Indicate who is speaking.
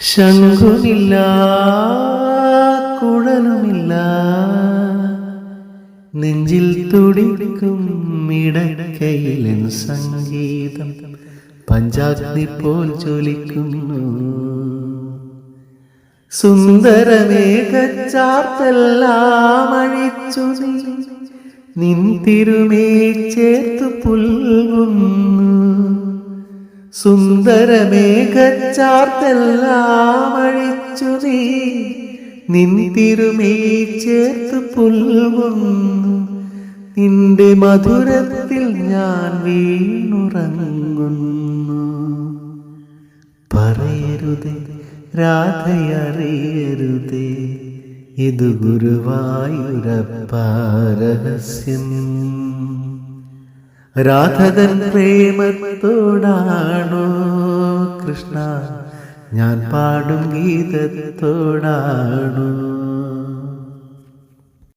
Speaker 1: ശംഖുമില്ല കുഴലുമില്ല, നെഞ്ചിൽ തുടിക്കും ഇടക്കയിലൻ സംഗീതം പഞ്ചാഗ്നി പോൽ ജ്വലിക്കുന്നു. സുന്ദരമേഘച്ചാർത്തെല്ലാം അഴിച്ചു നിൻ തിരുമേ ചേർത്തു പുൽകുന്നു. സുന്ദരമേഘച്ചാർത്തെല്ലാം അഴിച്ചു നിൻ തിരുമേ ചേർത്തു പുൽകുന്നു. നിന്റെ മധുരത്തിൽ ഞാൻ വീണുറങ്ങുന്നു. പറയരുതേ രാധയറിയരുതേ, ഇത് ഗുരുവായൂരപ്പാ രഹസ്യം. രാധതൻ പ്രേമത്തോടാണോ കൃഷ്ണ ഞാൻ പാടും ഗീതത്തോടാണോ?